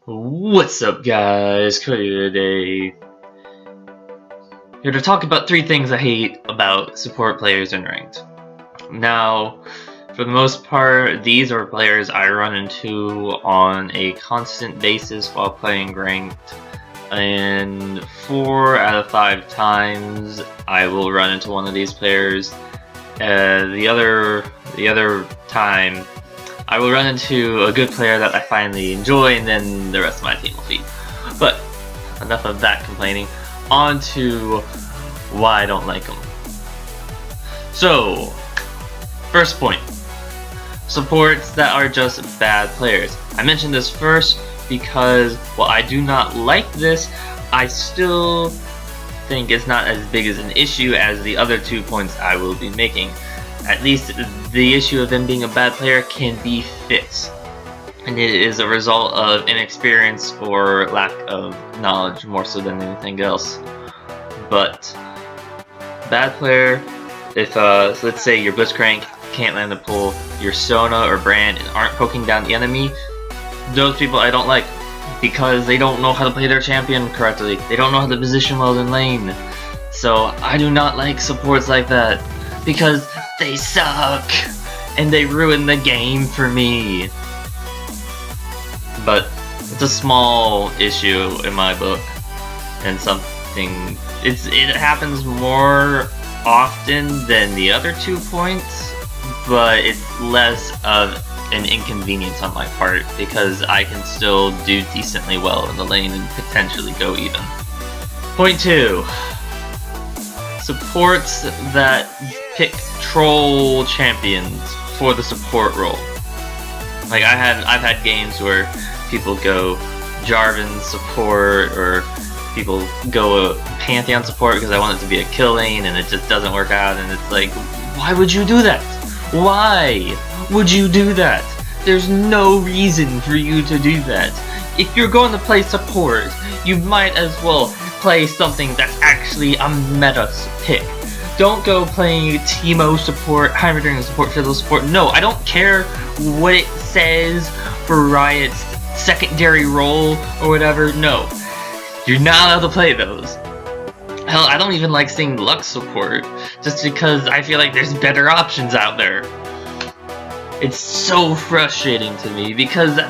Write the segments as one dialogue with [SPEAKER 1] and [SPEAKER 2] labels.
[SPEAKER 1] What's up, guys? Cody today. Here to talk about 3 things I hate about support players in ranked. Now, for the most part, these are players I run into on a constant basis while playing ranked, and 4 out of 5 times I will run into one of these players. The other time I will run into a good player that I finally enjoy, and then the rest of my team will feed. But enough of that complaining. On to why I don't like them. So, first point. Supports that are just bad players. I mentioned this first because while I do not like this, I still think it's not as big as an issue as the other 2 points I will be making. At least the issue of them being a bad player can be fixed, and it is a result of inexperience or lack of knowledge more so than anything else. But bad player, if let's say your Blitzcrank can't land the pull, your Sona or Brand aren't poking down the enemy, those people I don't like because they don't know how to play their champion correctly. They don't know how to position well in lane. So I do not like supports like that because they suck and they ruin the game for me. But it's a small issue in my book, and something it happens more often than the other 2 points, but it's less of an inconvenience on my part because I can still do decently well in the lane and potentially go even. Point 2. Supports that pick troll champions for the support role. Like I've had games where people go Jarvan support, or people go Pantheon support because I want it to be a kill lane and it just doesn't work out, and it's like, why would you do that? Why would you do that? There's no reason for you to do that. If you're going to play support, you might as well play something that's actually a meta pick. Don't go playing Teemo support, Heimerdinger support, Fiddle support. No, I don't care what it says for Riot's secondary role or whatever. No, you're not allowed to play those. Hell, I don't even like seeing Lux support just because I feel like there's better options out there. It's so frustrating to me because 9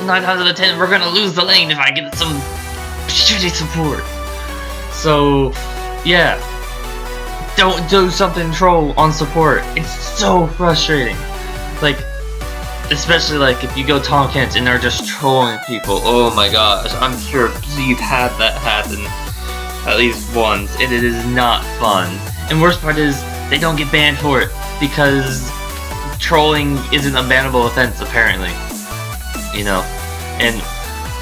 [SPEAKER 1] times out of 10 we're gonna lose the lane if I get some shitty support. So, yeah. Don't do something troll on support. It's so frustrating. Like, especially like if you go Tahm Kench and they're just trolling people. Oh my gosh, I'm sure you've had that happen at least once, and it is not fun. And worst part is they don't get banned for it because trolling isn't a bannable offense apparently. You know, and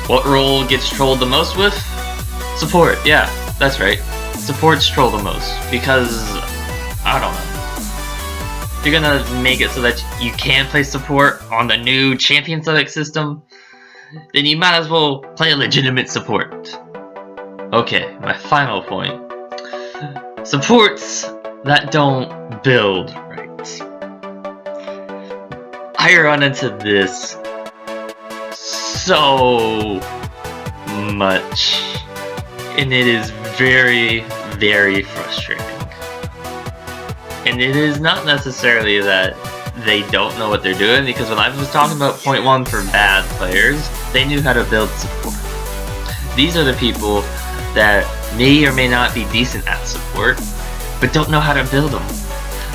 [SPEAKER 1] what role gets trolled the most with? Support. Yeah, that's right. Supports troll the most because, I don't know, if you're gonna make it so that you can play support on the new champion select system, then you might as well play a legitimate support. Okay, my final point. Supports that don't build right. I run into this so much, and it is very, very frustrating. And it is not necessarily that they don't know what they're doing, because when I was talking about point 1 for bad players, they knew how to build support. These are the people that may or may not be decent at support, but don't know how to build them.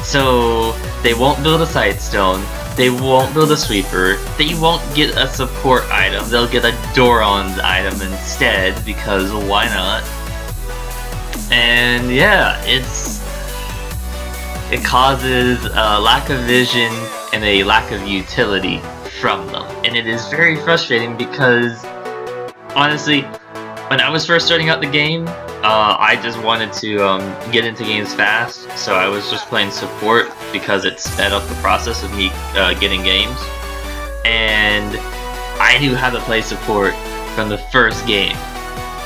[SPEAKER 1] So they won't build a Sightstone, they won't build a Sweeper, they won't get a support item, they'll get a Doran's item instead, because why not? And yeah, it causes a lack of vision and a lack of utility from them. And it is very frustrating because, honestly, when I was first starting out the game, I just wanted to get into games fast, so I was just playing support because it sped up the process of me getting games. And I knew how to play support from the first game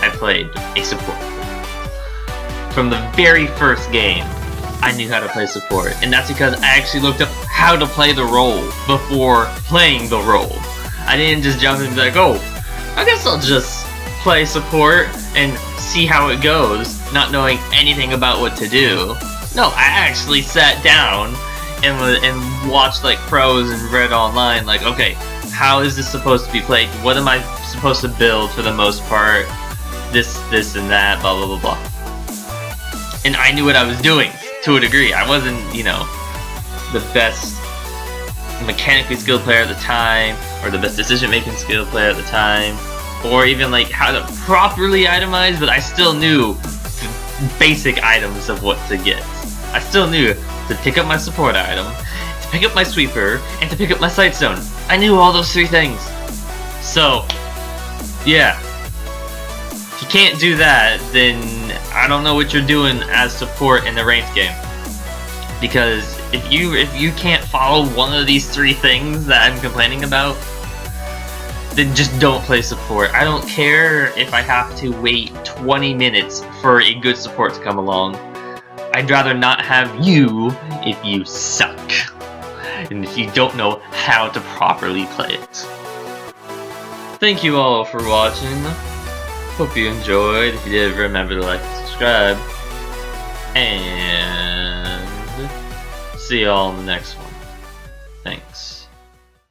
[SPEAKER 1] I played a support. From the very first game, I knew how to play support, and that's because I actually looked up how to play the role before playing the role. I didn't just jump in and be like, oh, I guess I'll just play support and see how it goes, not knowing anything about what to do. No, I actually sat down and watched like pros and read online, like, okay, how is this supposed to be played? What am I supposed to build for the most part? This, and that, blah, blah, blah, blah. And I knew what I was doing, to a degree. I wasn't, you know, the best mechanically skilled player at the time, or the best decision-making skilled player at the time, or even like how to properly itemize, but I still knew the basic items of what to get. I still knew to pick up my support item, to pick up my sweeper, and to pick up my sight stone. I knew all those 3 things. So, yeah. If you can't do that, then I don't know what you're doing as support in the ranked game. Because if you can't follow one of these 3 things that I'm complaining about, then just don't play support. I don't care if I have to wait 20 minutes for a good support to come along. I'd rather not have you if you suck. And if you don't know how to properly play it. Thank you all for watching. Hope you enjoyed. If you did, remember to like and subscribe. And see y'all in the next one.